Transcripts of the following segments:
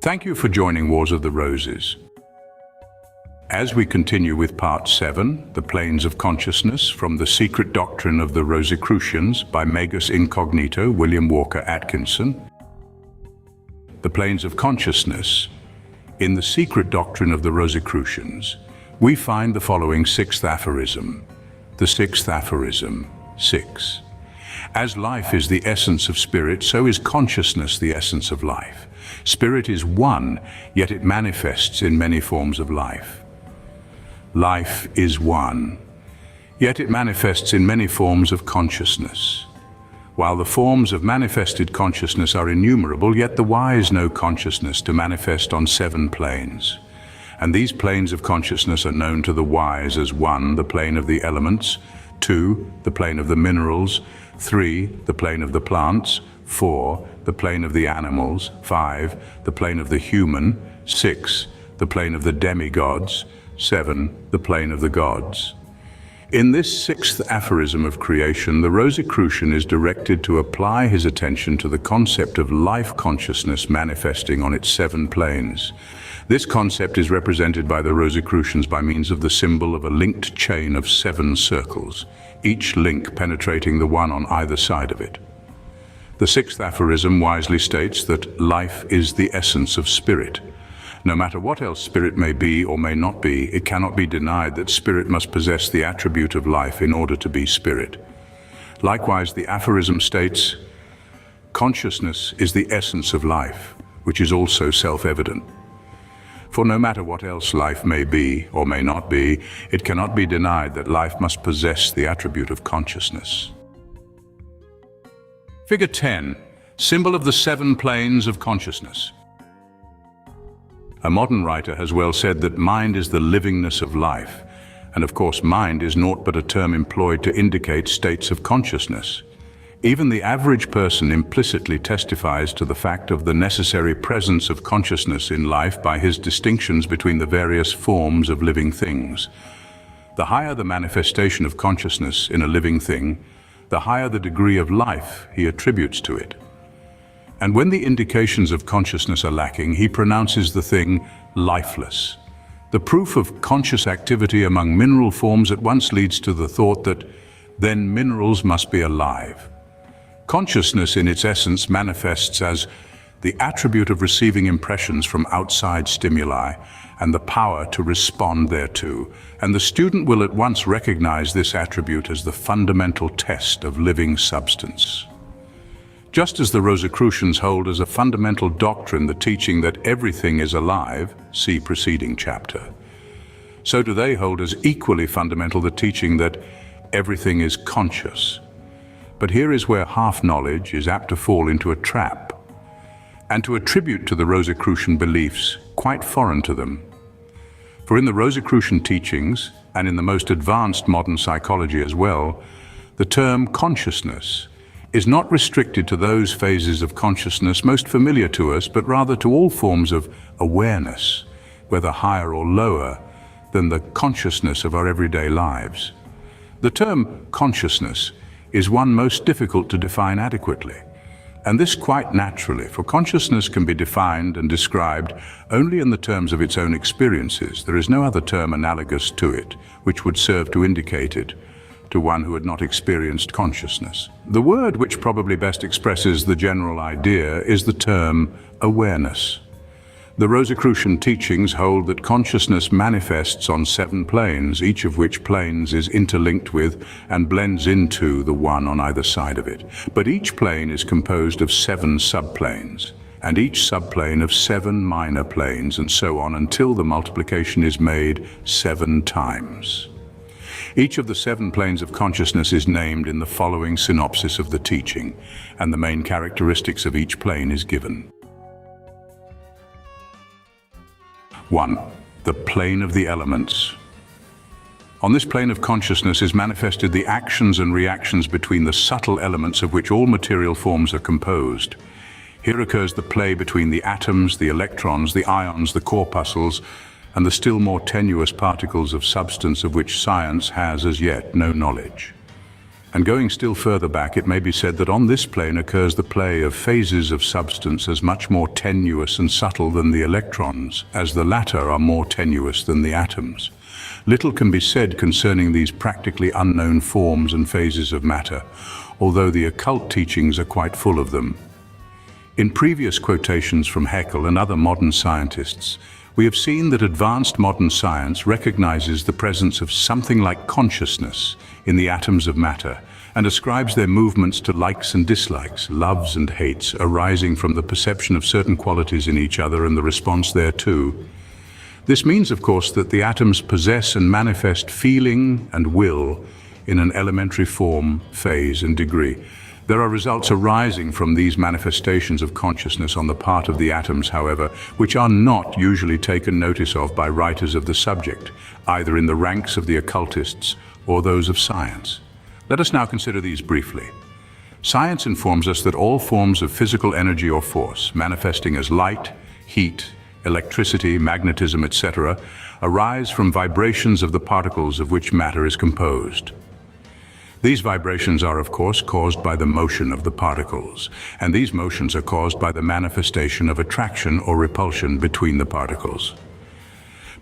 Thank you for joining Wars of the Roses. As we continue with Part 7, The Planes of Consciousness, from The Secret Doctrine of the Rosicrucians by Magus Incognito, William Walker Atkinson. The Planes of Consciousness. In The Secret Doctrine of the Rosicrucians, we find the following Sixth Aphorism. The Sixth Aphorism, 6. As life is the essence of spirit, so is consciousness the essence of life. Spirit is one, yet it manifests in many forms of life. Life is one, yet it manifests in many forms of consciousness. While the forms of manifested consciousness are innumerable, yet the wise know consciousness to manifest on 7 planes. And these planes of consciousness are known to the wise as 1, the plane of the elements, 2, the plane of the minerals, 3, the plane of the plants, 4, the plane of the animals, 5, the plane of the human, 6, the plane of the demi-gods, 7, the plane of the gods. In this 6th aphorism of creation, the Rosicrucian is directed to apply his attention to the concept of life consciousness manifesting on its 7 planes. This concept is represented by the Rosicrucians by means of the symbol of a linked chain of 7 circles, each link penetrating the one on either side of it. The 6th aphorism wisely states that life is the essence of spirit. No matter what else spirit may be or may not be, it cannot be denied that spirit must possess the attribute of life in order to be spirit. Likewise, the aphorism states, consciousness is the essence of life, which is also self-evident. For no matter what else life may be or may not be, it cannot be denied that life must possess the attribute of consciousness. Figure 10, symbol of the 7 planes of consciousness. A modern writer has well said that mind is the livingness of life, and of course mind is naught but a term employed to indicate states of consciousness. Even the average person implicitly testifies to the fact of the necessary presence of consciousness in life by his distinctions between the various forms of living things. The higher the manifestation of consciousness in a living thing, the higher the degree of life he attributes to it. And when the indications of consciousness are lacking, he pronounces the thing lifeless. The proof of conscious activity among mineral forms at once leads to the thought that then minerals must be alive. Consciousness in its essence manifests as the attribute of receiving impressions from outside stimuli and the power to respond thereto, and the student will at once recognize this attribute as the fundamental test of living substance. Just as the Rosicrucians hold as a fundamental doctrine the teaching that everything is alive, see preceding chapter, so do they hold as equally fundamental the teaching that everything is conscious. But here is where half-knowledge is apt to fall into a trap, and to attribute to the Rosicrucian beliefs quite foreign to them. For in the Rosicrucian teachings, and in the most advanced modern psychology as well, the term consciousness is not restricted to those phases of consciousness most familiar to us, but rather to all forms of awareness, whether higher or lower than the consciousness of our everyday lives. The term consciousness is one most difficult to define adequately, and this quite naturally, for consciousness can be defined and described only in the terms of its own experiences. There is no other term analogous to it, which would serve to indicate it to one who had not experienced consciousness. The word which probably best expresses the general idea is the term awareness. The Rosicrucian teachings hold that consciousness manifests on 7 planes, each of which planes is interlinked with and blends into the one on either side of it. But each plane is composed of 7 subplanes, and each subplane of 7 minor planes, and so on until the multiplication is made 7 times. Each of the 7 planes of consciousness is named in the following synopsis of the teaching, and the main characteristics of each plane is given. 1. The plane of the elements. On this plane of consciousness is manifested the actions and reactions between the subtle elements of which all material forms are composed. Here occurs the play between the atoms, the electrons, the ions, the corpuscles, and the still more tenuous particles of substance of which science has as yet no knowledge. And going still further back, it may be said that on this plane occurs the play of phases of substance as much more tenuous and subtle than the electrons, as the latter are more tenuous than the atoms. Little can be said concerning these practically unknown forms and phases of matter, although the occult teachings are quite full of them. In previous quotations from Haeckel and other modern scientists, we have seen that advanced modern science recognizes the presence of something like consciousness in the atoms of matter and ascribes their movements to likes and dislikes, loves and hates, arising from the perception of certain qualities in each other and the response thereto. This means, of course, that the atoms possess and manifest feeling and will in an elementary form, phase, and degree. There are results arising from these manifestations of consciousness on the part of the atoms, however, which are not usually taken notice of by writers of the subject, either in the ranks of the occultists or those of science. Let us now consider these briefly. Science informs us that all forms of physical energy or force, manifesting as light, heat, electricity, magnetism, etc., arise from vibrations of the particles of which matter is composed. These vibrations are, of course, caused by the motion of the particles, and these motions are caused by the manifestation of attraction or repulsion between the particles.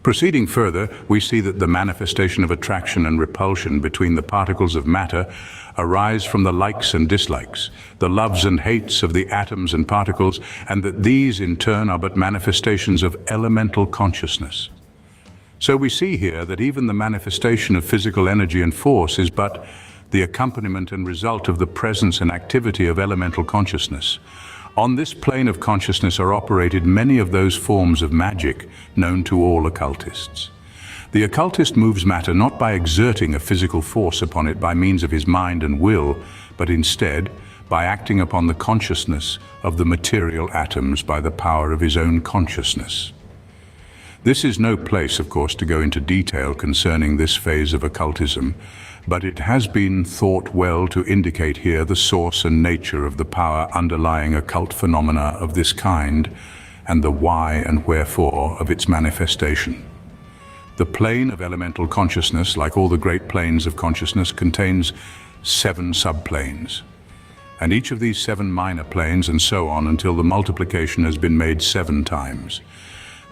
Proceeding further, we see that the manifestation of attraction and repulsion between the particles of matter arise from the likes and dislikes, the loves and hates of the atoms and particles, and that these in turn are but manifestations of elemental consciousness. So we see here that even the manifestation of physical energy and force is but the accompaniment and result of the presence and activity of elemental consciousness. On this plane of consciousness are operated many of those forms of magic known to all occultists. The occultist moves matter not by exerting a physical force upon it by means of his mind and will, but instead by acting upon the consciousness of the material atoms by the power of his own consciousness. This is no place, of course, to go into detail concerning this phase of occultism, but it has been thought well to indicate here the source and nature of the power underlying occult phenomena of this kind and the why and wherefore of its manifestation. The plane of elemental consciousness, like all the great planes of consciousness, contains 7 subplanes, and each of these 7 minor planes and so on until the multiplication has been made 7 times.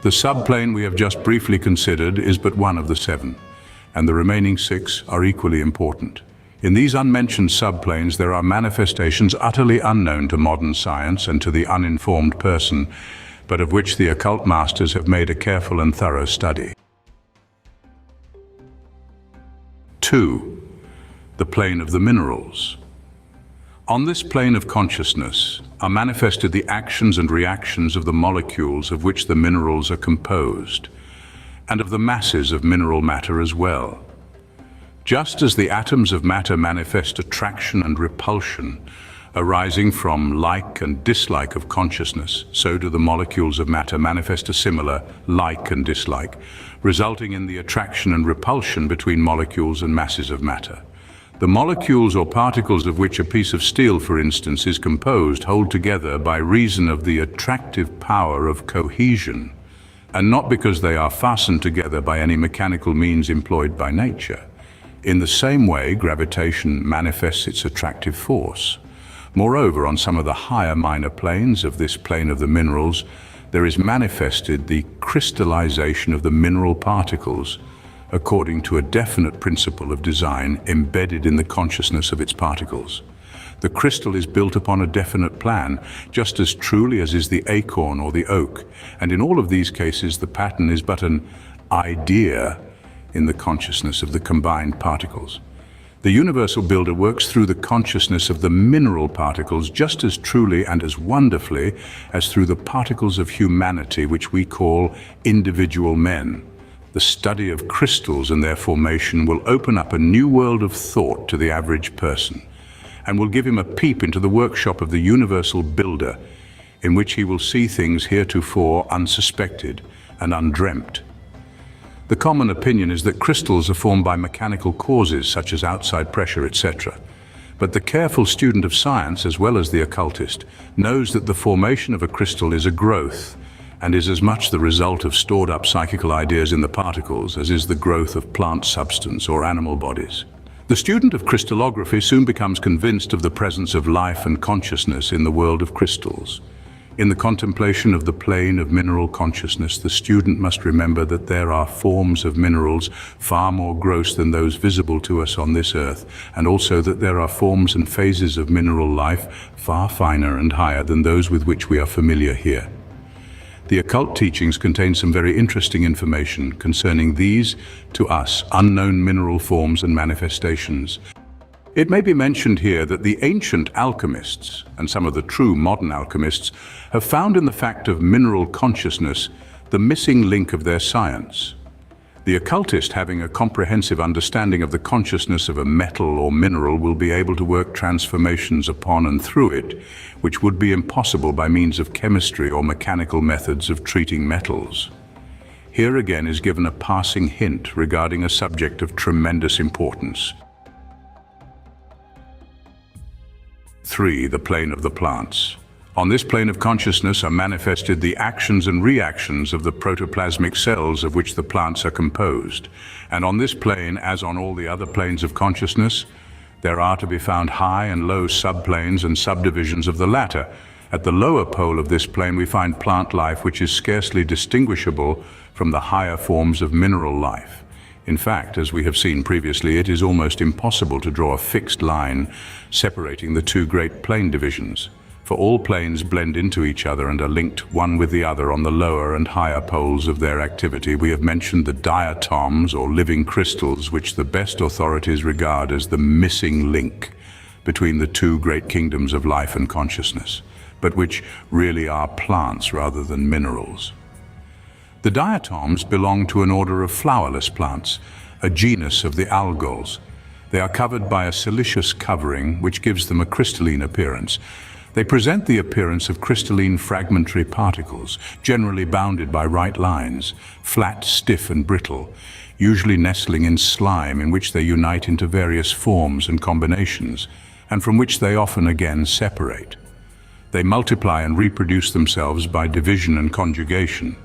The subplane we have just briefly considered is but one of the 7. And the remaining 6 are equally important. In these unmentioned subplanes there are manifestations utterly unknown to modern science and to the uninformed person, but of which the occult masters have made a careful and thorough study. 2. The plane of the minerals. On this plane of consciousness are manifested the actions and reactions of the molecules of which the minerals are composed, and of the masses of mineral matter as well. Just as the atoms of matter manifest attraction and repulsion arising from like and dislike of consciousness, so do the molecules of matter manifest a similar like and dislike, resulting in the attraction and repulsion between molecules and masses of matter. The molecules or particles of which a piece of steel, for instance, is composed hold together by reason of the attractive power of cohesion, and not because they are fastened together by any mechanical means employed by nature. In the same way, gravitation manifests its attractive force. Moreover, on some of the higher minor planes of this plane of the minerals, there is manifested the crystallization of the mineral particles, according to a definite principle of design embedded in the consciousness of its particles. The crystal is built upon a definite plan, just as truly as is the acorn or the oak, and in all of these cases the pattern is but an idea in the consciousness of the combined particles. The universal builder works through the consciousness of the mineral particles just as truly and as wonderfully as through the particles of humanity which we call individual men. The study of crystals and their formation will open up a new world of thought to the average person, and will give him a peep into the workshop of the universal builder, in which he will see things heretofore unsuspected and undreamt. The common opinion is that crystals are formed by mechanical causes such as outside pressure, etc. But the careful student of science, as well as the occultist, knows that the formation of a crystal is a growth, and is as much the result of stored-up psychical ideas in the particles as is the growth of plant substance or animal bodies. The student of crystallography soon becomes convinced of the presence of life and consciousness in the world of crystals. In the contemplation of the plane of mineral consciousness, the student must remember that there are forms of minerals far more gross than those visible to us on this earth, and also that there are forms and phases of mineral life far finer and higher than those with which we are familiar here. The occult teachings contain some very interesting information concerning these, to us, unknown mineral forms and manifestations. It may be mentioned here that the ancient alchemists, and some of the true modern alchemists, have found in the fact of mineral consciousness the missing link of their science. The occultist, having a comprehensive understanding of the consciousness of a metal or mineral, will be able to work transformations upon and through it, which would be impossible by means of chemistry or mechanical methods of treating metals. Here again is given a passing hint regarding a subject of tremendous importance. 3. The plane of the plants. On this plane of consciousness are manifested the actions and reactions of the protoplasmic cells of which the plants are composed. And on this plane, as on all the other planes of consciousness, there are to be found high and low subplanes and subdivisions of the latter. At the lower pole of this plane we find plant life, which is scarcely distinguishable from the higher forms of mineral life. In fact, as we have seen previously, it is almost impossible to draw a fixed line separating the two great plane divisions, for all planes blend into each other and are linked one with the other on the lower and higher poles of their activity. We have mentioned the diatoms, or living crystals, which the best authorities regard as the missing link between the two great kingdoms of life and consciousness, but which really are plants rather than minerals. The diatoms belong to an order of flowerless plants, a genus of the algols. They are covered by a siliceous covering which gives them a crystalline appearance. They present the appearance of crystalline fragmentary particles, generally bounded by right lines, flat, stiff and brittle, usually nestling in slime in which they unite into various forms and combinations, and from which they often again separate. They multiply and reproduce themselves by division and conjugation.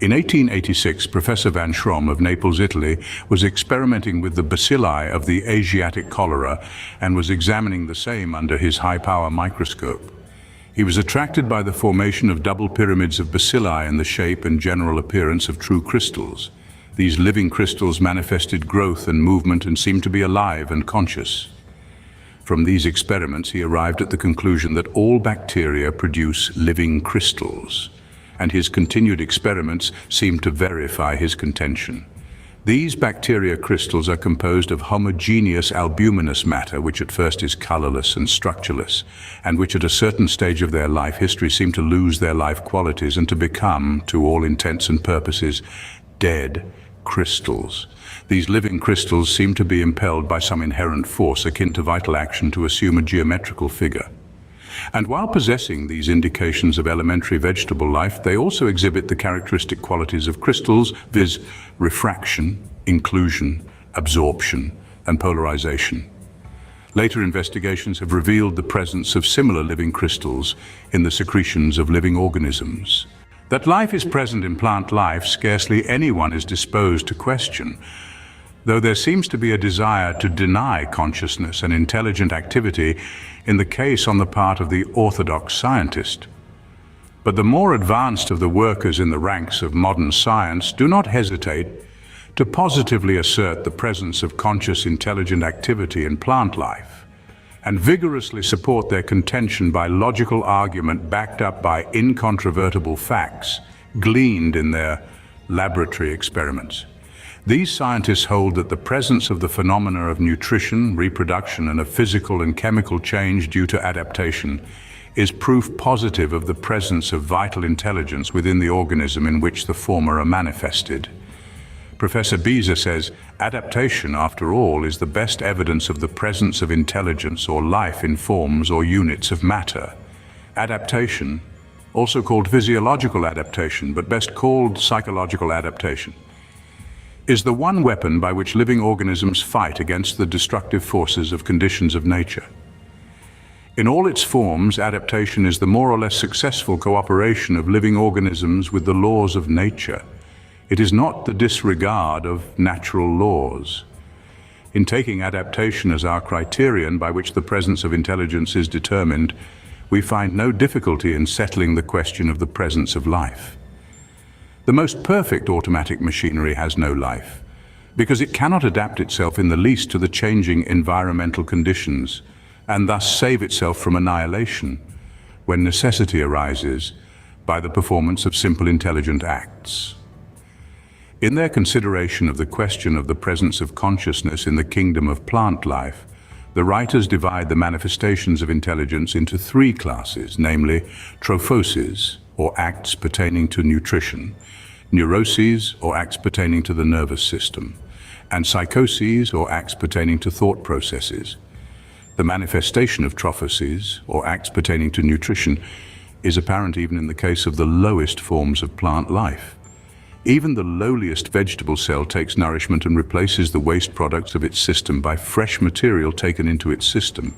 In 1886, Professor Van Schrom of Naples, Italy, was experimenting with the bacilli of the Asiatic cholera and was examining the same under his high-power microscope. He was attracted by the formation of double pyramids of bacilli in the shape and general appearance of true crystals. These living crystals manifested growth and movement and seemed to be alive and conscious. From these experiments, he arrived at the conclusion that all bacteria produce living crystals, and his continued experiments seemed to verify his contention. These bacteria crystals are composed of homogeneous albuminous matter, which at first is colorless and structureless, and which at a certain stage of their life history seem to lose their life qualities and to become, to all intents and purposes, dead crystals. These living crystals seem to be impelled by some inherent force akin to vital action to assume a geometrical figure. And while possessing these indications of elementary vegetable life, they also exhibit the characteristic qualities of crystals, viz. Refraction, inclusion, absorption, and polarization. Later investigations have revealed the presence of similar living crystals in the secretions of living organisms. That life is present in plant life, scarcely anyone is disposed to question, though there seems to be a desire to deny consciousness and intelligent activity in the case on the part of the orthodox scientist. But the more advanced of the workers in the ranks of modern science do not hesitate to positively assert the presence of conscious intelligent activity in plant life, and vigorously support their contention by logical argument backed up by incontrovertible facts gleaned in their laboratory experiments. These scientists hold that the presence of the phenomena of nutrition, reproduction, and of physical and chemical change due to adaptation is proof positive of the presence of vital intelligence within the organism in which the former are manifested. Professor Beza says, adaptation, after all, is the best evidence of the presence of intelligence or life in forms or units of matter. Adaptation, also called physiological adaptation, but best called psychological adaptation, is the one weapon by which living organisms fight against the destructive forces of conditions of nature. In all its forms, adaptation is the more or less successful cooperation of living organisms with the laws of nature. It is not the disregard of natural laws. In taking adaptation as our criterion by which the presence of intelligence is determined, we find no difficulty in settling the question of the presence of life. The most perfect automatic machinery has no life, because it cannot adapt itself in the least to the changing environmental conditions, and thus save itself from annihilation when necessity arises by the performance of simple intelligent acts. In their consideration of the question of the presence of consciousness in the kingdom of plant life, the writers divide the manifestations of intelligence into three classes, namely trophoses, or acts pertaining to nutrition, neuroses, or acts pertaining to the nervous system, and psychoses, or acts pertaining to thought processes. The manifestation of trophoses, or acts pertaining to nutrition, is apparent even in the case of the lowest forms of plant life. Even the lowliest vegetable cell takes nourishment and replaces the waste products of its system by fresh material taken into its system.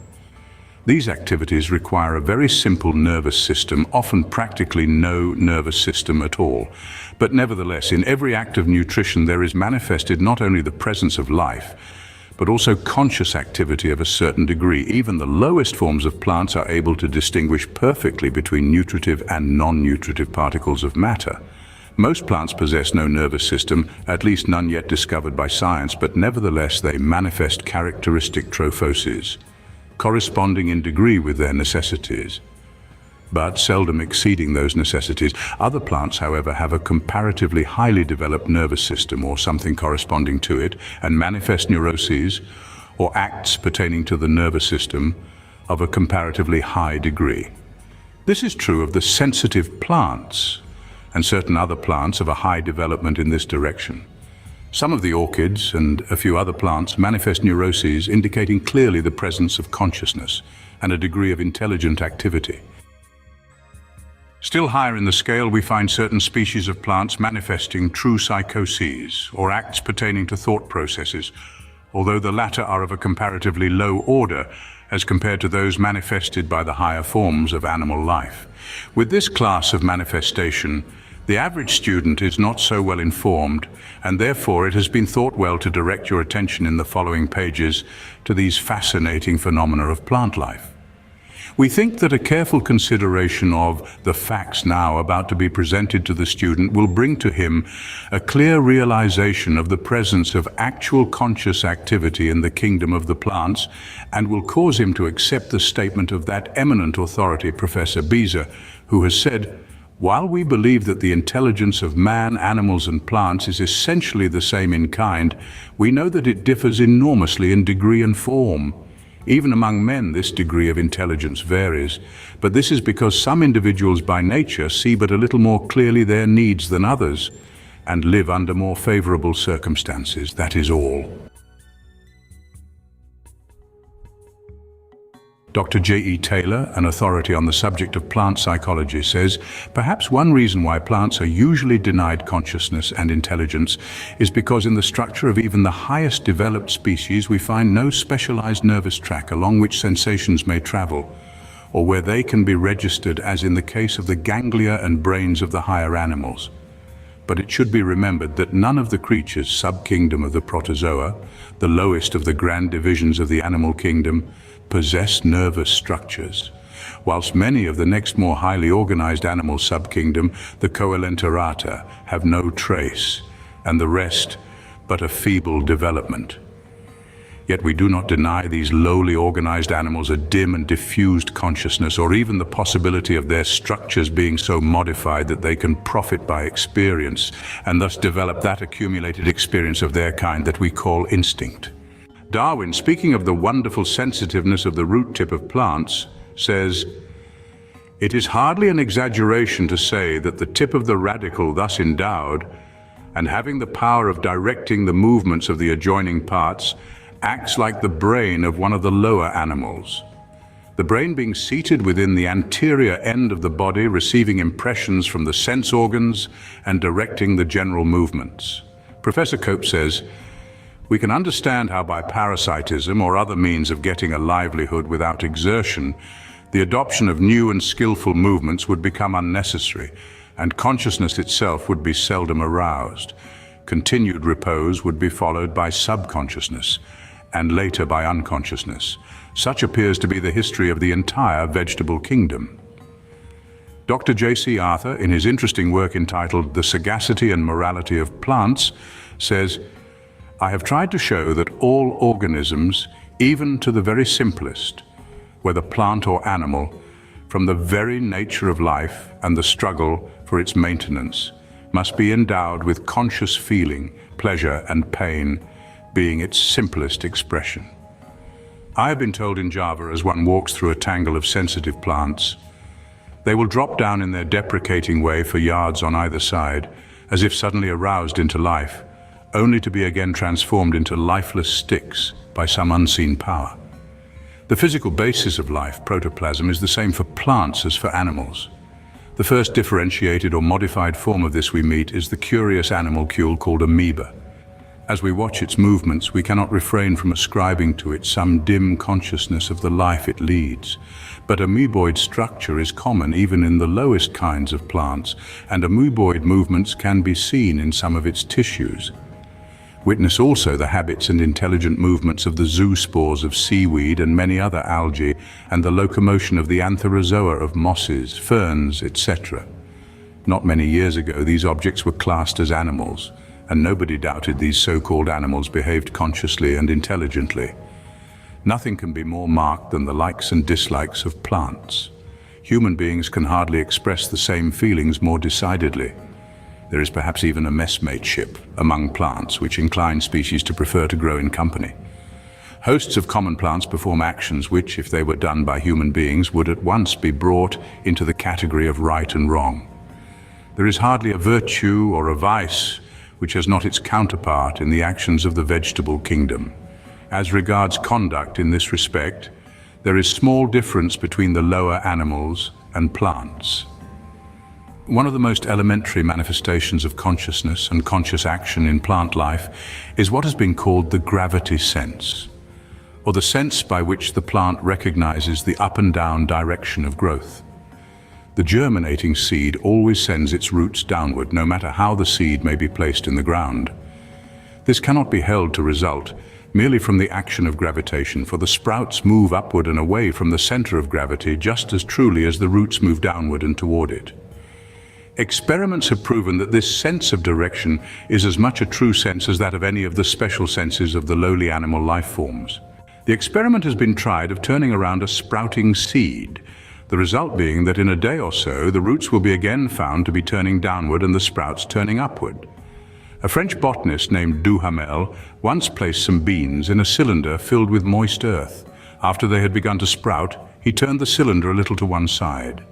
These activities require a very simple nervous system, often practically no nervous system at all. But nevertheless, in every act of nutrition there is manifested not only the presence of life, but also conscious activity of a certain degree. Even the lowest forms of plants are able to distinguish perfectly between nutritive and non-nutritive particles of matter. Most plants possess no nervous system, at least none yet discovered by science, but nevertheless they manifest characteristic trophoses, corresponding in degree with their necessities, but seldom exceeding those necessities. Other plants, however, have a comparatively highly developed nervous system or something corresponding to it, and manifest neuroses, or acts pertaining to the nervous system, of a comparatively high degree. This is true of the sensitive plants, and certain other plants of a high development in this direction. Some of the orchids and a few other plants manifest neuroses, indicating clearly the presence of consciousness and a degree of intelligent activity. Still higher in the scale, we find certain species of plants manifesting true psychoses, or acts pertaining to thought processes, although the latter are of a comparatively low order as compared to those manifested by the higher forms of animal life. With this class of manifestation, the average student is not so well informed, and therefore it has been thought well to direct your attention in the following pages to these fascinating phenomena of plant life. We think that a careful consideration of the facts now about to be presented to the student will bring to him a clear realization of the presence of actual conscious activity in the kingdom of the plants, and will cause him to accept the statement of that eminent authority, Professor Beza, who has said, "While we believe that the intelligence of man, animals, and plants is essentially the same in kind, we know that it differs enormously in degree and form. Even among men, this degree of intelligence varies, but this is because some individuals by nature see but a little more clearly their needs than others, and live under more favorable circumstances. That is all." Dr. J.E. Taylor, an authority on the subject of plant psychology, says, "Perhaps one reason why plants are usually denied consciousness and intelligence is because in the structure of even the highest developed species we find no specialized nervous tract along which sensations may travel, or where they can be registered as in the case of the ganglia and brains of the higher animals. But it should be remembered that none of the creatures sub-kingdom of the protozoa, the lowest of the grand divisions of the animal kingdom, possess nervous structures, whilst many of the next more highly organized animal subkingdom, the coelenterata, have no trace, and the rest but a feeble development. Yet we do not deny these lowly organized animals a dim and diffused consciousness, or even the possibility of their structures being so modified that they can profit by experience, and thus develop that accumulated experience of their kind that we call instinct. Darwin, speaking of the wonderful sensitiveness of the root tip of plants, says, "It is hardly an exaggeration to say that the tip of the radical thus endowed, and having the power of directing the movements of the adjoining parts, acts like the brain of one of the lower animals. The brain being seated within the anterior end of the body, receiving impressions from the sense organs and directing the general movements." Professor Cope says, "We can understand how by parasitism or other means of getting a livelihood without exertion, the adoption of new and skillful movements would become unnecessary, and consciousness itself would be seldom aroused. Continued repose would be followed by subconsciousness, and later by unconsciousness. Such appears to be the history of the entire vegetable kingdom. Dr. J.C. Arthur, in his interesting work entitled The Sagacity and Morality of Plants, says, "I have tried to show that all organisms, even to the very simplest, whether plant or animal, from the very nature of life and the struggle for its maintenance, must be endowed with conscious feeling, pleasure and pain, being its simplest expression." I have been told in Java, as one walks through a tangle of sensitive plants, they will drop down in their deprecating way for yards on either side, as if suddenly aroused into life, only to be again transformed into lifeless sticks by some unseen power. The physical basis of life, protoplasm, is the same for plants as for animals. The first differentiated or modified form of this we meet is the curious animalcule called amoeba. As we watch its movements, we cannot refrain from ascribing to it some dim consciousness of the life it leads. But amoeboid structure is common even in the lowest kinds of plants, and amoeboid movements can be seen in some of its tissues. Witness also the habits and intelligent movements of the zoospores of seaweed and many other algae, and the locomotion of the antherozoa of mosses, ferns, etc. Not many years ago, these objects were classed as animals, and nobody doubted these so-called animals behaved consciously and intelligently. Nothing can be more marked than the likes and dislikes of plants. Human beings can hardly express the same feelings more decidedly. There is perhaps even a messmateship among plants, which incline species to prefer to grow in company. Hosts of common plants perform actions which, if they were done by human beings, would at once be brought into the category of right and wrong. There is hardly a virtue or a vice which has not its counterpart in the actions of the vegetable kingdom. As regards conduct in this respect, there is small difference between the lower animals and plants. One of the most elementary manifestations of consciousness and conscious action in plant life is what has been called the gravity sense, or the sense by which the plant recognizes the up and down direction of growth. The germinating seed always sends its roots downward, no matter how the seed may be placed in the ground. This cannot be held to result merely from the action of gravitation, for the sprouts move upward and away from the center of gravity just as truly as the roots move downward and toward it. Experiments have proven that this sense of direction is as much a true sense as that of any of the special senses of the lowly animal life forms. The experiment has been tried of turning around a sprouting seed, the result being that in a day or so the roots will be again found to be turning downward and the sprouts turning upward. A French botanist named Duhamel once placed some beans in a cylinder filled with moist earth. After they had begun to sprout, he turned the cylinder a little to one side.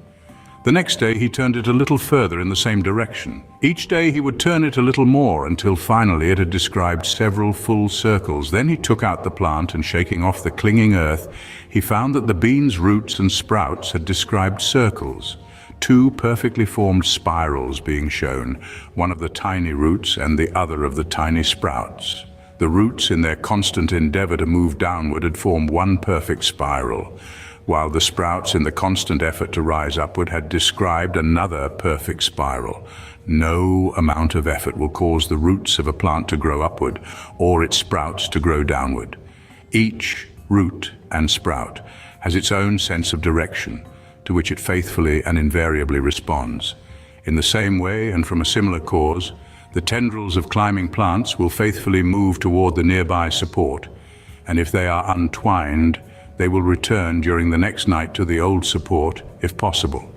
The next day he turned it a little further in the same direction. Each day he would turn it a little more until finally it had described several full circles. Then he took out the plant and, shaking off the clinging earth, he found that the beans' roots and sprouts had described circles, two perfectly formed spirals being shown, one of the tiny roots and the other of the tiny sprouts. The roots, in their constant endeavor to move downward, had formed one perfect spiral, while the sprouts, in the constant effort to rise upward, had described another perfect spiral. No amount of effort will cause the roots of a plant to grow upward or its sprouts to grow downward. Each root and sprout has its own sense of direction, to which it faithfully and invariably responds. In the same way, and from a similar cause, the tendrils of climbing plants will faithfully move toward the nearby support, and if they are untwined, they will return during the next night to the old support, if possible.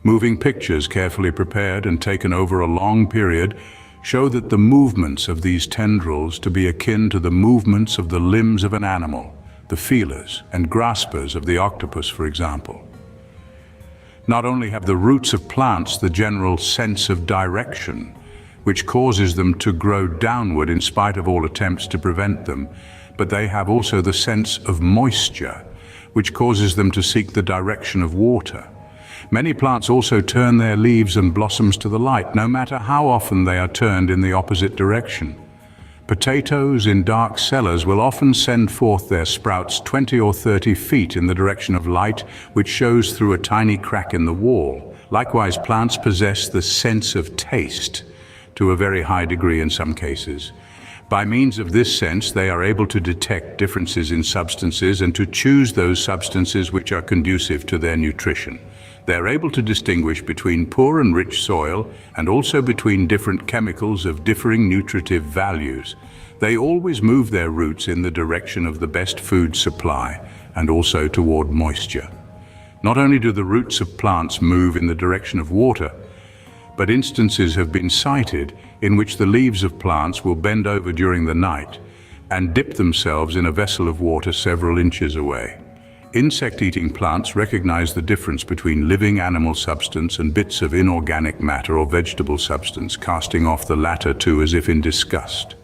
Moving pictures carefully prepared and taken over a long period show that the movements of these tendrils to be akin to the movements of the limbs of an animal, the feelers and graspers of the octopus, for example. Not only have the roots of plants the general sense of direction, which causes them to grow downward in spite of all attempts to prevent them, but they have also the sense of moisture, which causes them to seek the direction of water. Many plants also turn their leaves and blossoms to the light, no matter how often they are turned in the opposite direction. Potatoes in dark cellars will often send forth their sprouts 20 or 30 feet in the direction of light, which shows through a tiny crack in the wall. Likewise, plants possess the sense of taste to a very high degree in some cases. By means of this sense, they are able to detect differences in substances and to choose those substances which are conducive to their nutrition. They are able to distinguish between poor and rich soil and also between different chemicals of differing nutritive values. They always move their roots in the direction of the best food supply and also toward moisture. Not only do the roots of plants move in the direction of water, but instances have been cited in which the leaves of plants will bend over during the night and dip themselves in a vessel of water several inches away. Insect-eating plants recognize the difference between living animal substance and bits of inorganic matter or vegetable substance, casting off the latter too as if in disgust.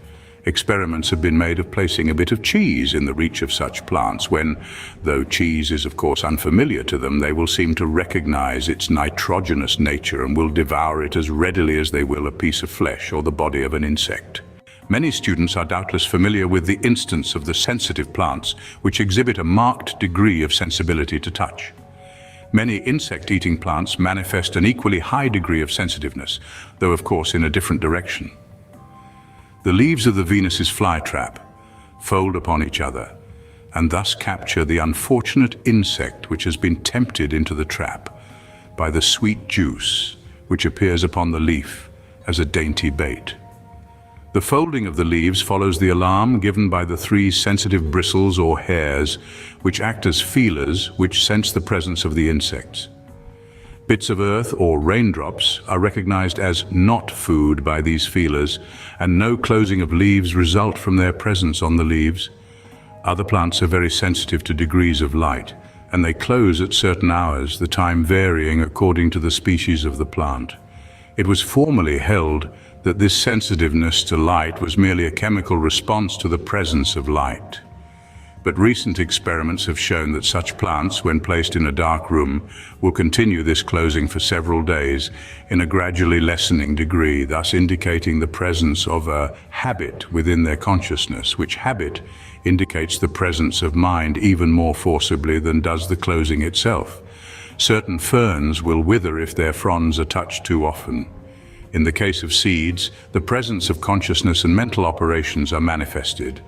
Experiments have been made of placing a bit of cheese in the reach of such plants when, though cheese is of course unfamiliar to them, they will seem to recognize its nitrogenous nature and will devour it as readily as they will a piece of flesh or the body of an insect. Many students are doubtless familiar with the instance of the sensitive plants, which exhibit a marked degree of sensibility to touch. Many insect-eating plants manifest an equally high degree of sensitiveness, though of course in a different direction. The leaves of the Venus's flytrap fold upon each other and thus capture the unfortunate insect which has been tempted into the trap by the sweet juice which appears upon the leaf as a dainty bait. The folding of the leaves follows the alarm given by the 3 sensitive bristles or hairs which act as feelers which sense the presence of the insects. Bits of earth or raindrops are recognized as not food by these feelers, and no closing of leaves result from their presence on the leaves. Other plants are very sensitive to degrees of light, and they close at certain hours, the time varying according to the species of the plant. It was formerly held that this sensitiveness to light was merely a chemical response to the presence of light. But recent experiments have shown that such plants, when placed in a dark room, will continue this closing for several days in a gradually lessening degree, thus indicating the presence of a habit within their consciousness, which habit indicates the presence of mind even more forcibly than does the closing itself. Certain ferns will wither if their fronds are touched too often. In the case of seeds, the presence of consciousness and mental operations are manifested.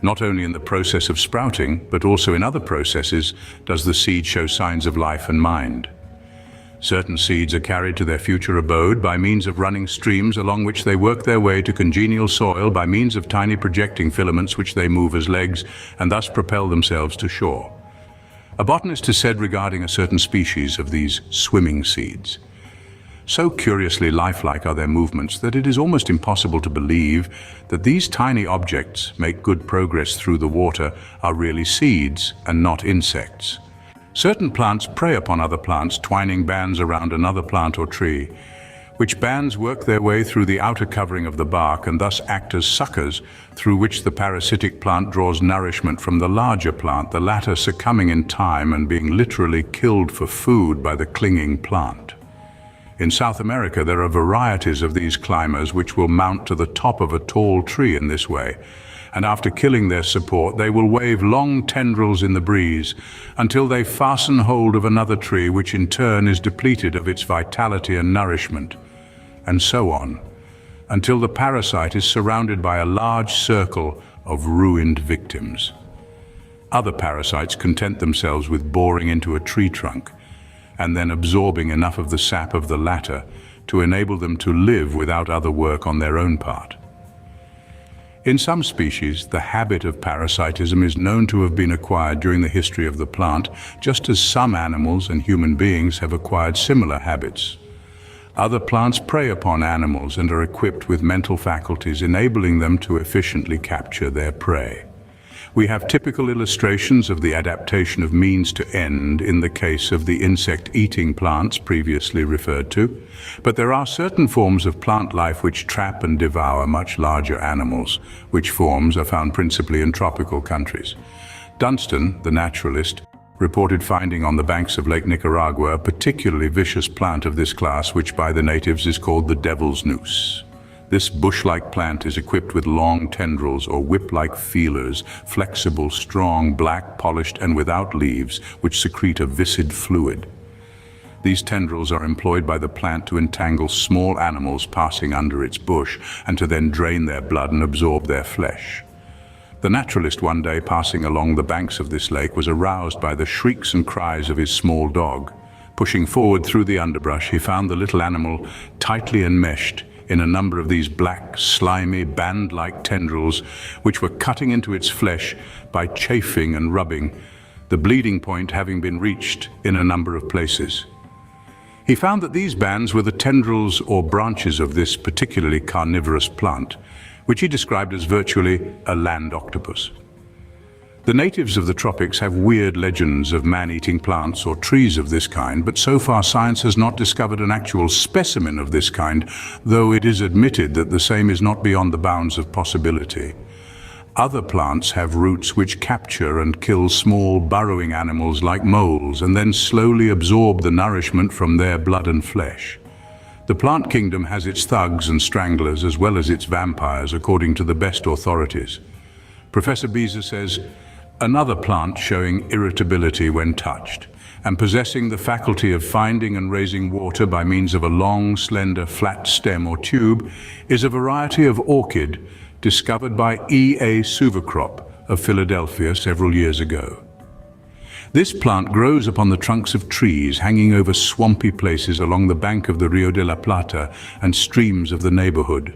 Not only in the process of sprouting, but also in other processes does the seed show signs of life and mind. Certain seeds are carried to their future abode by means of running streams along which they work their way to congenial soil by means of tiny projecting filaments which they move as legs and thus propel themselves to shore. A botanist has said regarding a certain species of these swimming seeds, so curiously lifelike are their movements that it is almost impossible to believe that these tiny objects make good progress through the water are really seeds and not insects. Certain plants prey upon other plants, twining bands around another plant or tree, which bands work their way through the outer covering of the bark and thus act as suckers through which the parasitic plant draws nourishment from the larger plant, the latter succumbing in time and being literally killed for food by the clinging plant. In South America, there are varieties of these climbers which will mount to the top of a tall tree in this way, and after killing their support, they will wave long tendrils in the breeze until they fasten hold of another tree, which in turn is depleted of its vitality and nourishment, and so on, until the parasite is surrounded by a large circle of ruined victims. Other parasites content themselves with boring into a tree trunk, and then absorbing enough of the sap of the latter to enable them to live without other work on their own part. In some species, the habit of parasitism is known to have been acquired during the history of the plant, just as some animals and human beings have acquired similar habits. Other plants prey upon animals and are equipped with mental faculties, enabling them to efficiently capture their prey. We have typical illustrations of the adaptation of means to end in the case of the insect-eating plants previously referred to, but there are certain forms of plant life which trap and devour much larger animals, which forms are found principally in tropical countries. Dunstan, the naturalist, reported finding on the banks of Lake Nicaragua a particularly vicious plant of this class, which by the natives is called the devil's noose. This bush-like plant is equipped with long tendrils or whip-like feelers, flexible, strong, black, polished, and without leaves, which secrete a viscid fluid. These tendrils are employed by the plant to entangle small animals passing under its bush and to then drain their blood and absorb their flesh. The naturalist one day passing along the banks of this lake was aroused by the shrieks and cries of his small dog. Pushing forward through the underbrush, he found the little animal tightly enmeshed in a number of these black, slimy, band-like tendrils which were cutting into its flesh by chafing and rubbing, the bleeding point having been reached in a number of places. He found that these bands were the tendrils or branches of this particularly carnivorous plant, which he described as virtually a land octopus. The natives of the tropics have weird legends of man-eating plants or trees of this kind, but so far science has not discovered an actual specimen of this kind, though it is admitted that the same is not beyond the bounds of possibility. Other plants have roots which capture and kill small burrowing animals like moles and then slowly absorb the nourishment from their blood and flesh. The plant kingdom has its thugs and stranglers as well as its vampires, according to the best authorities. Professor Beza says, another plant showing irritability when touched and possessing the faculty of finding and raising water by means of a long, slender, flat stem or tube is a variety of orchid discovered by E.A. Suverkrop of Philadelphia several years ago. This plant grows upon the trunks of trees hanging over swampy places along the bank of the Rio de la Plata and streams of the neighborhood.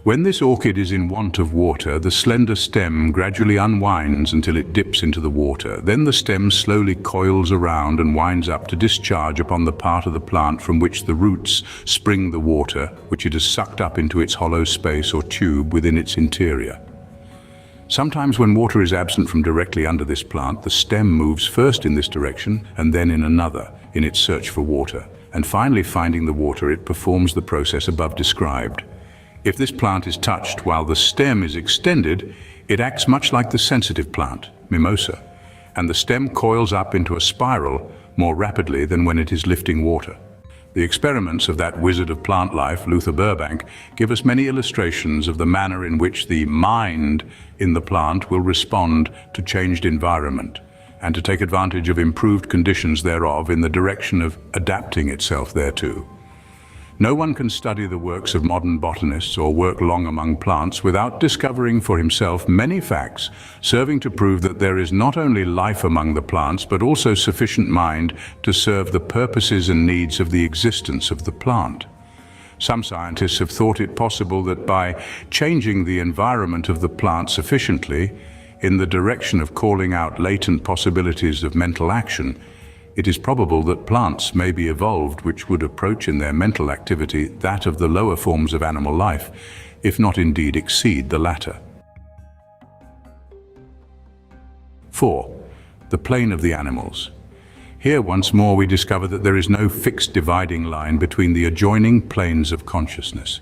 When this orchid is in want of water, the slender stem gradually unwinds until it dips into the water. Then the stem slowly coils around and winds up to discharge upon the part of the plant from which the roots spring the water, which it has sucked up into its hollow space or tube within its interior. Sometimes when water is absent from directly under this plant, the stem moves first in this direction and then in another in its search for water, and finally finding the water, it performs the process above described. If this plant is touched while the stem is extended, it acts much like the sensitive plant, mimosa, and the stem coils up into a spiral more rapidly than when it is lifting water. The experiments of that wizard of plant life, Luther Burbank, give us many illustrations of the manner in which the mind in the plant will respond to changed environment and to take advantage of improved conditions thereof in the direction of adapting itself thereto. No one can study the works of modern botanists or work long among plants without discovering for himself many facts serving to prove that there is not only life among the plants but also sufficient mind to serve the purposes and needs of the existence of the plant. Some scientists have thought it possible that by changing the environment of the plant sufficiently in the direction of calling out latent possibilities of mental action, it is probable that plants may be evolved which would approach in their mental activity that of the lower forms of animal life, if not indeed exceed the latter. 4. The plane of the animals. Here once more we discover that there is no fixed dividing line between the adjoining planes of consciousness.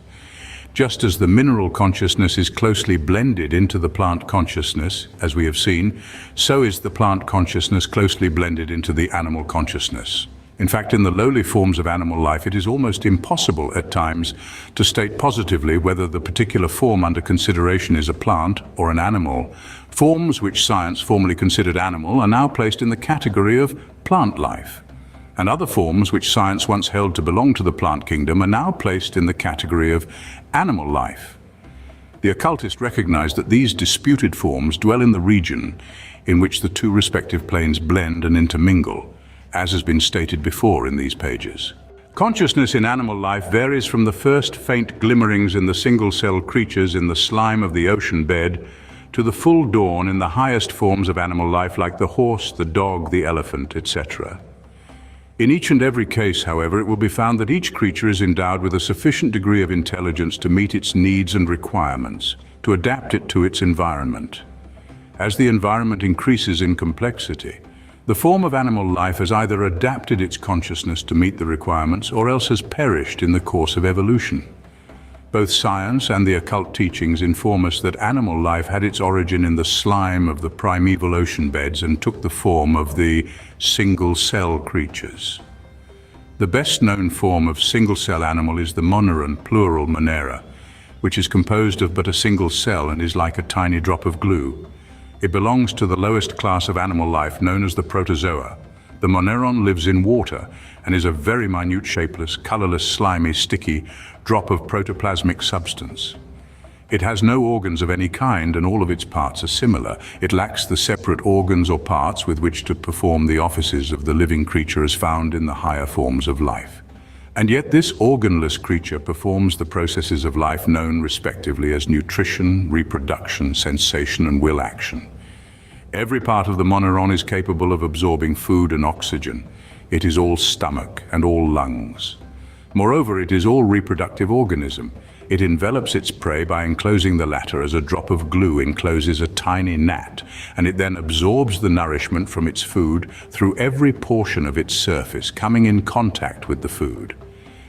Just as the mineral consciousness is closely blended into the plant consciousness, as we have seen, so is the plant consciousness closely blended into the animal consciousness. In fact, in the lowly forms of animal life, it is almost impossible at times to state positively whether the particular form under consideration is a plant or an animal. Forms which science formerly considered animal are now placed in the category of plant life, and other forms which science once held to belong to the plant kingdom are now placed in the category of animal life. The occultist recognized that these disputed forms dwell in the region in which the two respective planes blend and intermingle, as has been stated before in these pages. Consciousness in animal life varies from the first faint glimmerings in the single-cell creatures in the slime of the ocean bed to the full dawn in the highest forms of animal life like the horse, the dog, the elephant, etc. In each and every case, however, it will be found that each creature is endowed with a sufficient degree of intelligence to meet its needs and requirements, to adapt it to its environment. As the environment increases in complexity, the form of animal life has either adapted its consciousness to meet the requirements or else has perished in the course of evolution. Both science and the occult teachings inform us that animal life had its origin in the slime of the primeval ocean beds and took the form of the single-cell creatures. The best-known form of single-cell animal is the moneron, plural monera, which is composed of but a single cell and is like a tiny drop of glue. It belongs to the lowest class of animal life known as the protozoa, The moneron lives in water and is a very minute, shapeless, colorless, slimy, sticky drop of protoplasmic substance. It has no organs of any kind, and all of its parts are similar. It lacks the separate organs or parts with which to perform the offices of the living creature as found in the higher forms of life. And yet this organless creature performs the processes of life known respectively as nutrition, reproduction, sensation, and will action. Every part of the moneron is capable of absorbing food and oxygen. It is all stomach and all lungs. Moreover, it is all reproductive organism. It envelops its prey by enclosing the latter as a drop of glue encloses a tiny gnat, and it then absorbs the nourishment from its food through every portion of its surface, coming in contact with the food.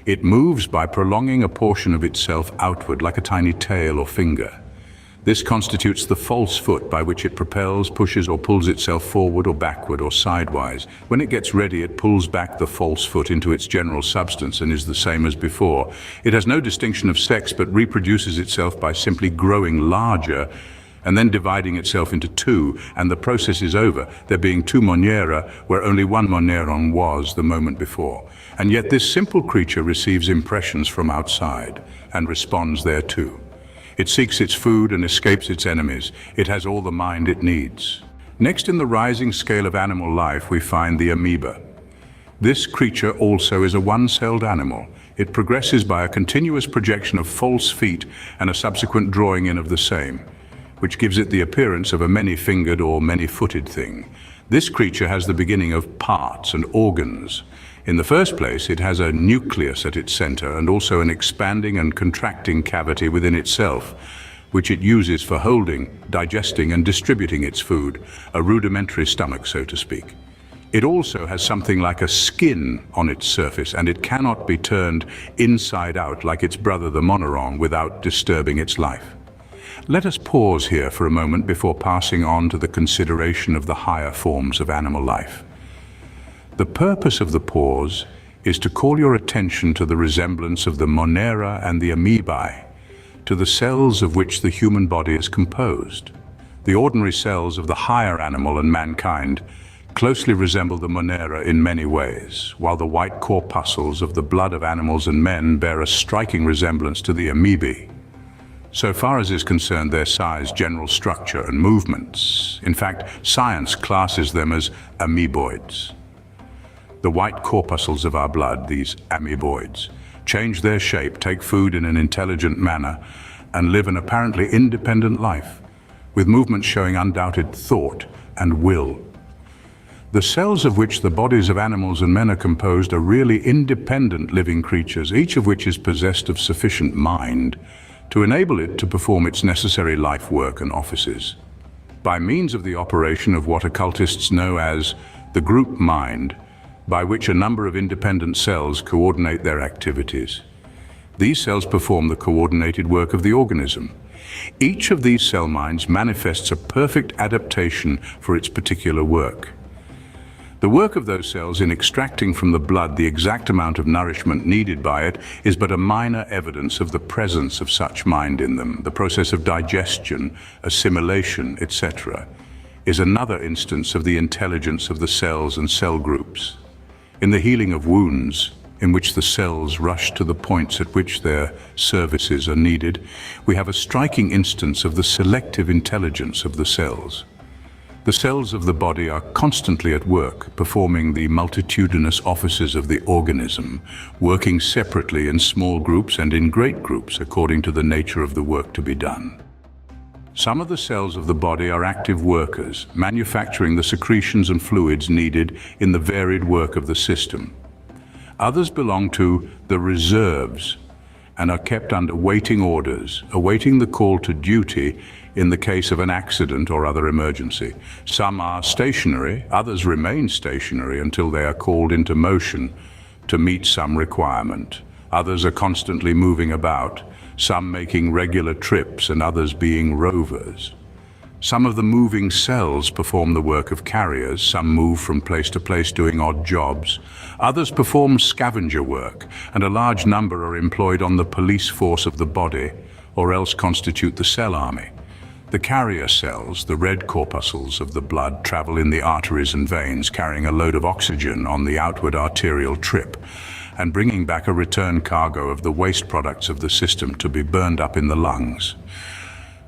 It moves by prolonging a portion of itself outward like a tiny tail or finger. This constitutes the false foot by which it propels, pushes, or pulls itself forward or backward or sidewise. When it gets ready, it pulls back the false foot into its general substance and is the same as before. It has no distinction of sex, but reproduces itself by simply growing larger and then dividing itself into two, and the process is over, there being two monera where only one moneron was the moment before. And yet this simple creature receives impressions from outside and responds thereto. It seeks its food and escapes its enemies. It has all the mind it needs. Next in the rising scale of animal life, we find the amoeba. This creature also is a one-celled animal. It progresses by a continuous projection of false feet and a subsequent drawing in of the same, which gives it the appearance of a many-fingered or many-footed thing. This creature has the beginning of parts and organs. In the first place, it has a nucleus at its center and also an expanding and contracting cavity within itself, which it uses for holding, digesting, and distributing its food, a rudimentary stomach, so to speak. It also has something like a skin on its surface, and it cannot be turned inside out like its brother the moneron without disturbing its life. Let us pause here for a moment before passing on to the consideration of the higher forms of animal life. The purpose of the pause is to call your attention to the resemblance of the monera and the amoebae, to the cells of which the human body is composed. The ordinary cells of the higher animal and mankind closely resemble the monera in many ways, while the white corpuscles of the blood of animals and men bear a striking resemblance to the amoebae, so far as is concerned their size, general structure, and movements. In fact, science classes them as amoeboids. The white corpuscles of our blood, these amoeboids, change their shape, take food in an intelligent manner, and live an apparently independent life, with movements showing undoubted thought and will. The cells of which the bodies of animals and men are composed are really independent living creatures, each of which is possessed of sufficient mind to enable it to perform its necessary life work and offices. By means of the operation of what occultists know as the group mind, by which a number of independent cells coordinate their activities. These cells perform the coordinated work of the organism. Each of these cell minds manifests a perfect adaptation for its particular work. The work of those cells in extracting from the blood the exact amount of nourishment needed by it is but a minor evidence of the presence of such mind in them. The process of digestion, assimilation, etc., is another instance of the intelligence of the cells and cell groups. In the healing of wounds, in which the cells rush to the points at which their services are needed, we have a striking instance of the selective intelligence of the cells. The cells of the body are constantly at work, performing the multitudinous offices of the organism, working separately in small groups and in great groups according to the nature of the work to be done. Some of the cells of the body are active workers, manufacturing the secretions and fluids needed in the varied work of the system. Others belong to the reserves and are kept under waiting orders, awaiting the call to duty in the case of an accident or other emergency. Some are stationary, others remain stationary until they are called into motion to meet some requirement. Others are constantly moving about, some making regular trips and others being rovers. Some of the moving cells perform the work of carriers, some move from place to place doing odd jobs. Others perform scavenger work, and a large number are employed on the police force of the body, or else constitute the cell army. The carrier cells, the red corpuscles of the blood, travel in the arteries and veins, carrying a load of oxygen on the outward arterial trip and bringing back a return cargo of the waste products of the system to be burned up in the lungs.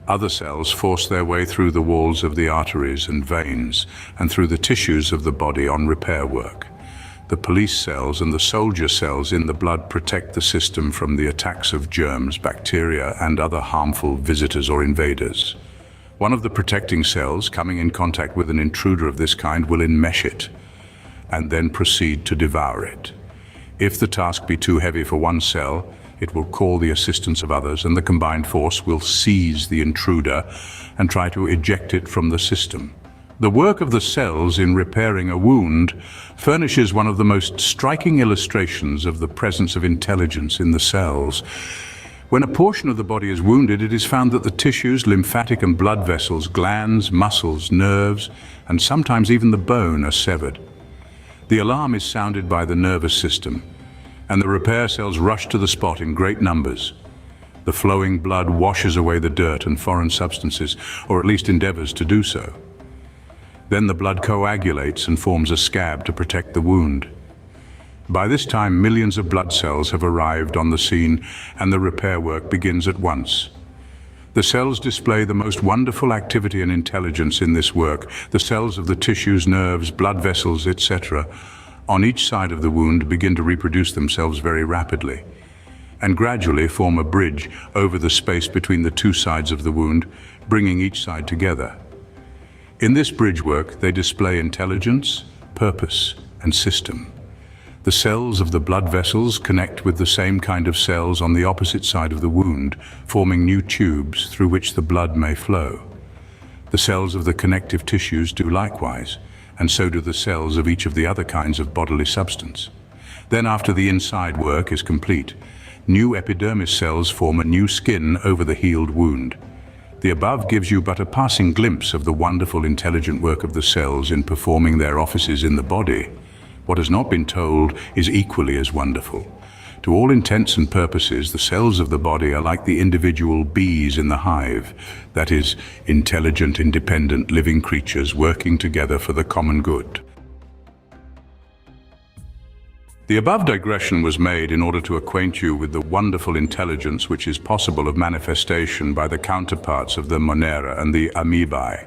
Other cells force their way through the walls of the arteries and veins and through the tissues of the body on repair work. The police cells and the soldier cells in the blood protect the system from the attacks of germs, bacteria, and other harmful visitors or invaders. One of the protecting cells, coming in contact with an intruder of this kind, will enmesh it and then proceed to devour it. If the task be too heavy for one cell, it will call the assistance of others, and the combined force will seize the intruder and try to eject it from the system. The work of the cells in repairing a wound furnishes one of the most striking illustrations of the presence of intelligence in the cells. When a portion of the body is wounded, it is found that the tissues, lymphatic and blood vessels, glands, muscles, nerves, and sometimes even the bone are severed. The alarm is sounded by the nervous system, and the repair cells rush to the spot in great numbers. The flowing blood washes away the dirt and foreign substances, or at least endeavors to do so. Then the blood coagulates and forms a scab to protect the wound. By this time, millions of blood cells have arrived on the scene, and the repair work begins at once. The cells display the most wonderful activity and intelligence in this work. The cells of the tissues, nerves, blood vessels, etc., on each side of the wound begin to reproduce themselves very rapidly, and gradually form a bridge over the space between the two sides of the wound, bringing each side together. In this bridge work, they display intelligence, purpose, and system. The cells of the blood vessels connect with the same kind of cells on the opposite side of the wound, forming new tubes through which the blood may flow. The cells of the connective tissues do likewise, and so do the cells of each of the other kinds of bodily substance. Then, after the inside work is complete, new epidermis cells form a new skin over the healed wound. The above gives you but a passing glimpse of the wonderful, intelligent work of the cells in performing their offices in the body. What has not been told is equally as wonderful. To all intents and purposes, the cells of the body are like the individual bees in the hive, that is, intelligent, independent, living creatures working together for the common good. The above digression was made in order to acquaint you with the wonderful intelligence which is possible of manifestation by the counterparts of the Monera and the amoebae,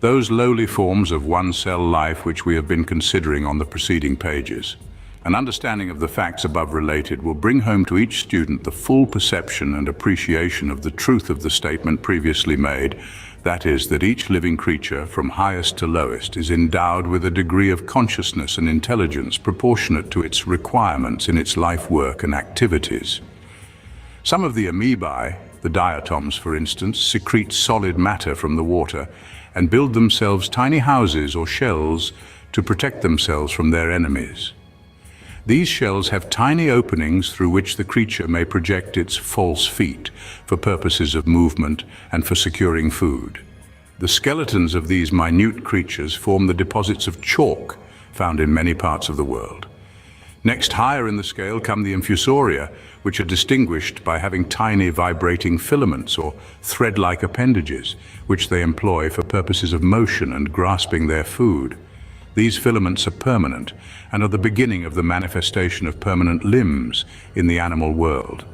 those lowly forms of one-cell life which we have been considering on the preceding pages. An understanding of the facts above related will bring home to each student the full perception and appreciation of the truth of the statement previously made, that is, that each living creature, from highest to lowest, is endowed with a degree of consciousness and intelligence proportionate to its requirements in its life work and activities. Some of the amoebae, the diatoms for instance, secrete solid matter from the water and build themselves tiny houses or shells to protect themselves from their enemies. These shells have tiny openings through which the creature may project its false feet for purposes of movement and for securing food. The skeletons of these minute creatures form the deposits of chalk found in many parts of the world. Next, higher in the scale come the infusoria, which are distinguished by having tiny vibrating filaments or thread-like appendages, which they employ for purposes of motion and grasping their food. These filaments are permanent and are the beginning of the manifestation of permanent limbs in the animal world.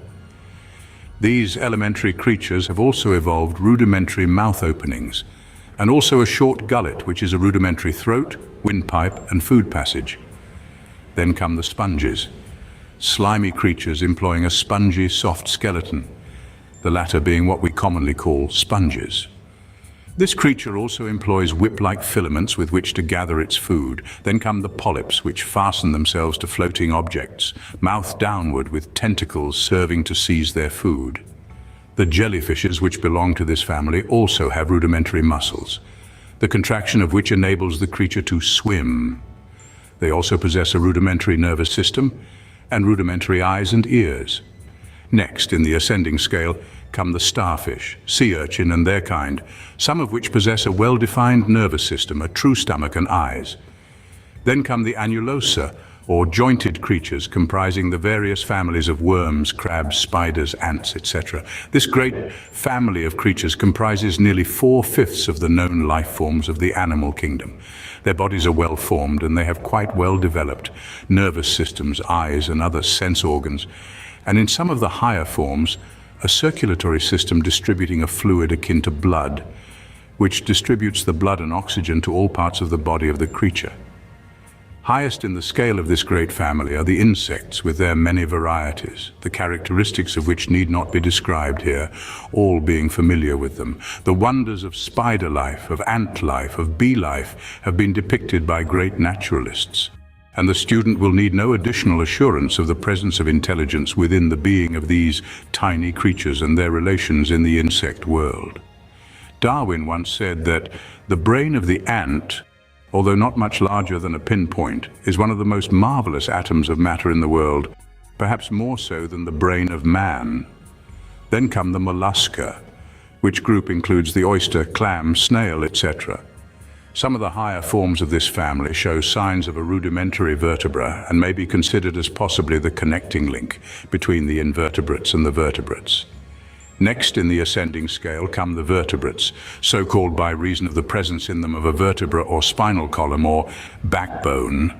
These elementary creatures have also evolved rudimentary mouth openings, and also a short gullet, which is a rudimentary throat, windpipe, and food passage. Then come the sponges, slimy creatures employing a spongy, soft skeleton, the latter being what we commonly call sponges. This creature also employs whip-like filaments with which to gather its food. Then come the polyps, which fasten themselves to floating objects, mouth downward with tentacles serving to seize their food. The jellyfishes, which belong to this family, also have rudimentary muscles, the contraction of which enables the creature to swim. They also possess a rudimentary nervous system and rudimentary eyes and ears. Next, in the ascending scale, come the starfish, sea urchin and their kind, some of which possess a well-defined nervous system, a true stomach and eyes. Then come the annulosa, or jointed creatures comprising the various families of worms, crabs, spiders, ants, etc. This great family of creatures comprises nearly 4/5 of the known life forms of the animal kingdom. Their bodies are well formed and they have quite well developed nervous systems, eyes and other sense organs, and in some of the higher forms, a circulatory system distributing a fluid akin to blood, which distributes the blood and oxygen to all parts of the body of the creature. Highest in the scale of this great family are the insects with their many varieties, the characteristics of which need not be described here, all being familiar with them. The wonders of spider life, of ant life, of bee life have been depicted by great naturalists, and the student will need no additional assurance of the presence of intelligence within the being of these tiny creatures and their relations in the insect world. Darwin once said that the brain of the ant, although not much larger than a pinpoint, is one of the most marvelous atoms of matter in the world, perhaps more so than the brain of man. Then come the mollusca, which group includes the oyster, clam, snail, etc. Some of the higher forms of this family show signs of a rudimentary vertebra and may be considered as possibly the connecting link between the invertebrates and the vertebrates. Next in the ascending scale come the vertebrates, so called by reason of the presence in them of a vertebra or spinal column or backbone,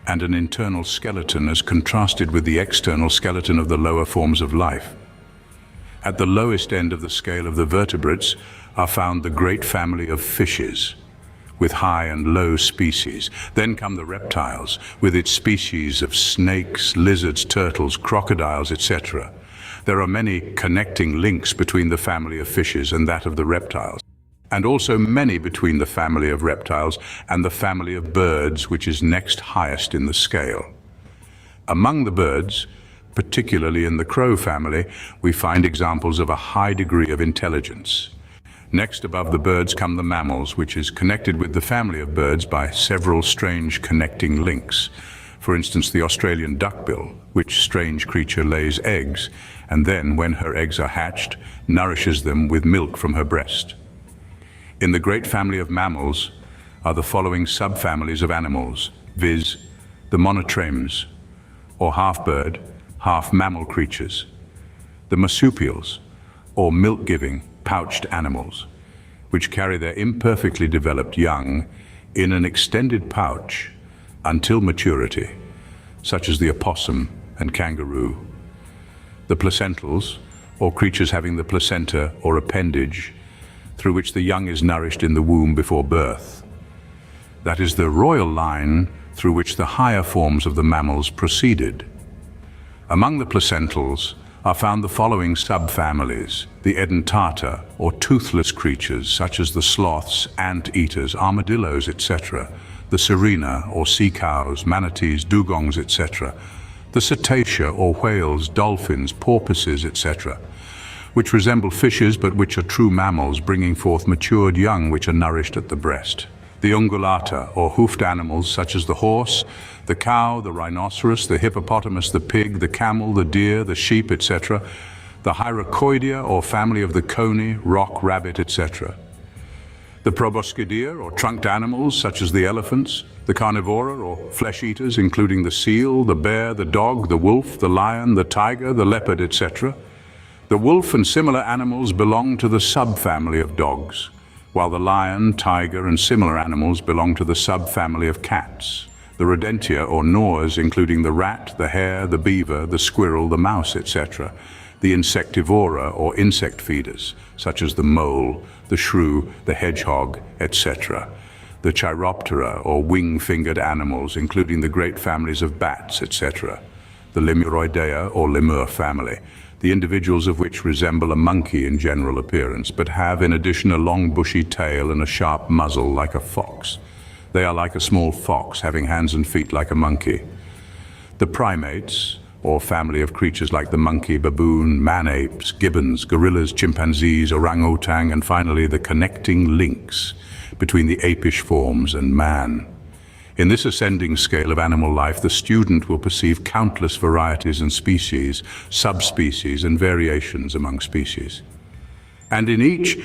and an internal skeleton as contrasted with the external skeleton of the lower forms of life. At the lowest end of the scale of the vertebrates are found the great family of fishes, with high and low species. Then come the reptiles, with its species of snakes, lizards, turtles, crocodiles, etc. There are many connecting links between the family of fishes and that of the reptiles, and also many between the family of reptiles and the family of birds, which is next highest in the scale. Among the birds, particularly in the crow family, we find examples of a high degree of intelligence. Next above the birds come the mammals, which is connected with the family of birds by several strange connecting links. For instance, the Australian duckbill, which strange creature lays eggs, and then, when her eggs are hatched, nourishes them with milk from her breast. In the great family of mammals are the following subfamilies of animals, viz. the monotremes, or half-bird, half-mammal creatures, the marsupials, or milk-giving, pouched animals, which carry their imperfectly developed young in an extended pouch until maturity, such as the opossum and kangaroo. The placentals, or creatures having the placenta or appendage, through which the young is nourished in the womb before birth. That is the royal line through which the higher forms of the mammals proceeded. Among the placentals are found the following subfamilies: the edentata, or toothless creatures such as the sloths, ant-eaters, armadillos, etc., the sirena, or sea cows, manatees, dugongs, etc., the cetacea, or whales, dolphins, porpoises, etc., which resemble fishes but which are true mammals, bringing forth matured young which are nourished at the breast. The ungulata, or hoofed animals such as the horse, the cow, the rhinoceros, the hippopotamus, the pig, the camel, the deer, the sheep, etc., the hyracoidea, or family of the coney, rock rabbit, etc., the proboscidea, or trunked animals such as the elephants, the carnivora, or flesh-eaters, including the seal, the bear, the dog, the wolf, the lion, the tiger, the leopard, etc. The wolf and similar animals belong to the subfamily of dogs, while the lion, tiger, and similar animals belong to the subfamily of cats. The rodentia, or gnawers, including the rat, the hare, the beaver, the squirrel, the mouse, etc. The insectivora, or insect feeders, such as the mole, the shrew, the hedgehog, etc. The chiroptera, or wing-fingered animals, including the great families of bats, etc. The lemuroidea, or lemur family, the individuals of which resemble a monkey in general appearance, but have in addition a long bushy tail and a sharp muzzle like a fox. They are like a small fox, having hands and feet like a monkey. The primates, or family of creatures like the monkey, baboon, man-apes, gibbons, gorillas, chimpanzees, orangutan, and finally the connecting links between the apish forms and man. In this ascending scale of animal life, the student will perceive countless varieties and species, subspecies, and variations among species. And in each,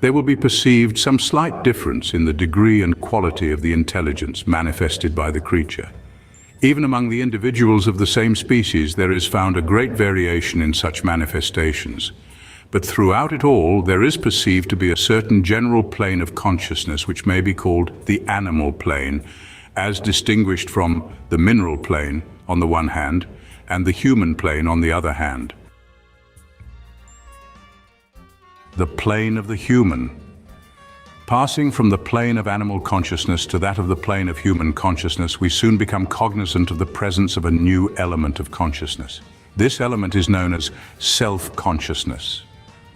there will be perceived some slight difference in the degree and quality of the intelligence manifested by the creature. Even among the individuals of the same species, there is found a great variation in such manifestations. But throughout it all, there is perceived to be a certain general plane of consciousness which may be called the animal plane, as distinguished from the mineral plane on the one hand and the human plane on the other hand. The plane of the human. Passing from the plane of animal consciousness to that of the plane of human consciousness, we soon become cognizant of the presence of a new element of consciousness. This element is known as self-consciousness,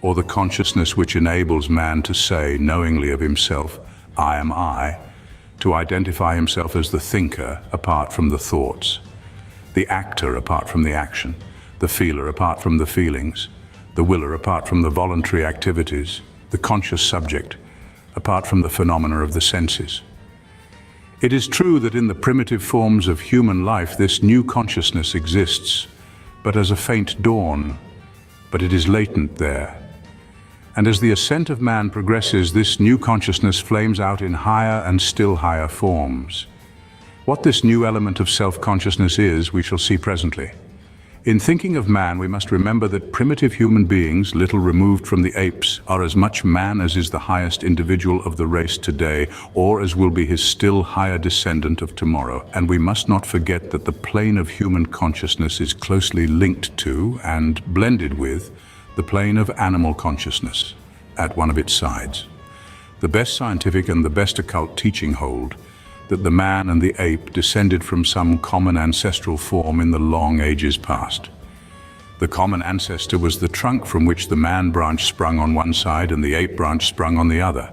or the consciousness which enables man to say knowingly of himself, "I am I," to identify himself as the thinker apart from the thoughts, the actor apart from the action, the feeler apart from the feelings, the willer apart from the voluntary activities, the conscious subject apart from the phenomena of the senses. It is true that in the primitive forms of human life this new consciousness exists, but as a faint dawn, but it is latent there. And as the ascent of man progresses, this new consciousness flames out in higher and still higher forms. What this new element of self-consciousness is, we shall see presently. In thinking of man, we must remember that primitive human beings, little removed from the apes, are as much man as is the highest individual of the race today, or as will be his still higher descendant of tomorrow. And we must not forget that the plane of human consciousness is closely linked to and blended with the plane of animal consciousness at one of its sides. The best scientific and the best occult teaching hold that the man and the ape descended from some common ancestral form in the long ages past. The common ancestor was the trunk from which the man branch sprung on one side and the ape branch sprung on the other.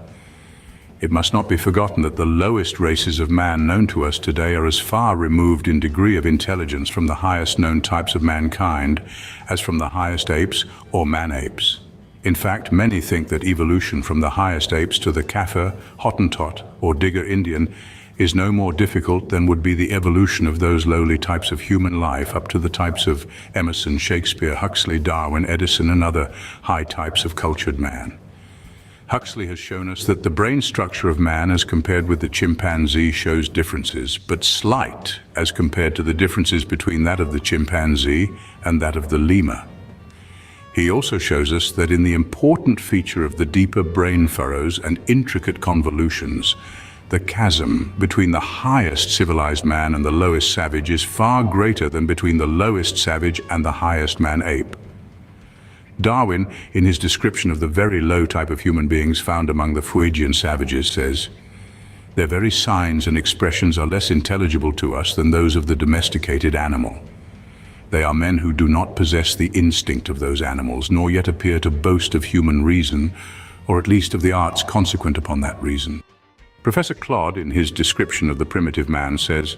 It must not be forgotten that the lowest races of man known to us today are as far removed in degree of intelligence from the highest known types of mankind as from the highest apes or man-apes. In fact, many think that evolution from the highest apes to the Kaffir, Hottentot, or Digger Indian is no more difficult than would be the evolution of those lowly types of human life up to the types of Emerson, Shakespeare, Huxley, Darwin, Edison, and other high types of cultured man. Huxley has shown us that the brain structure of man as compared with the chimpanzee shows differences, but slight as compared to the differences between that of the chimpanzee and that of the lemur. He also shows us that in the important feature of the deeper brain furrows and intricate convolutions, the chasm between the highest civilized man and the lowest savage is far greater than between the lowest savage and the highest man-ape. Darwin, in his description of the very low type of human beings found among the Fuegian savages, says, "Their very signs and expressions are less intelligible to us than those of the domesticated animal. They are men who do not possess the instinct of those animals, nor yet appear to boast of human reason, or at least of the arts consequent upon that reason." Professor Clodd, in his description of the primitive man, says,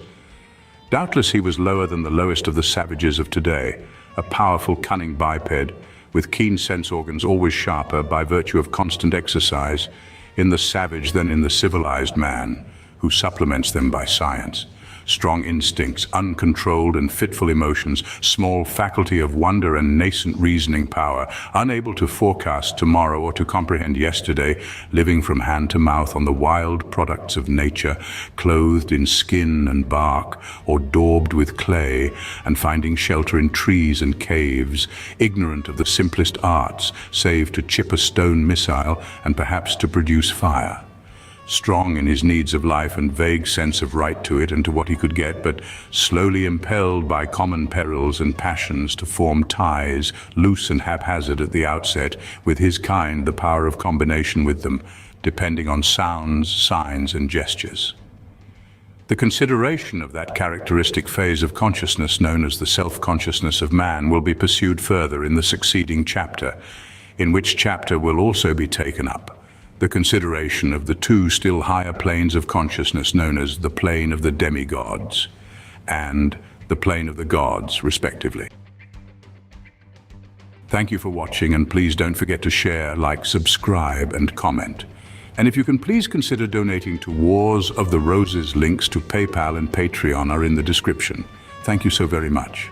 "Doubtless he was lower than the lowest of the savages of today, a powerful, cunning biped, with keen sense organs always sharper by virtue of constant exercise in the savage than in the civilized man, who supplements them by science. Strong instincts, uncontrolled and fitful emotions, small faculty of wonder and nascent reasoning power, unable to forecast tomorrow or to comprehend yesterday, living from hand to mouth on the wild products of nature, clothed in skin and bark, or daubed with clay, and finding shelter in trees and caves, ignorant of the simplest arts, save to chip a stone missile and perhaps to produce fire. Strong in his needs of life and vague sense of right to it and to what he could get, but slowly impelled by common perils and passions to form ties, loose and haphazard at the outset, with his kind the power of combination with them, depending on sounds, signs, and gestures. The consideration of that characteristic phase of consciousness known as the self-consciousness of man will be pursued further in the succeeding chapter, in which chapter will also be taken up the consideration of the two still higher planes of consciousness known as the plane of the demi-gods and the plane of the gods, respectively. Thank you for watching, and please don't forget to share, like, subscribe, and comment. And if you can please consider donating to Wars of the Roses. Links to PayPal and Patreon are in the description. Thank you so very much.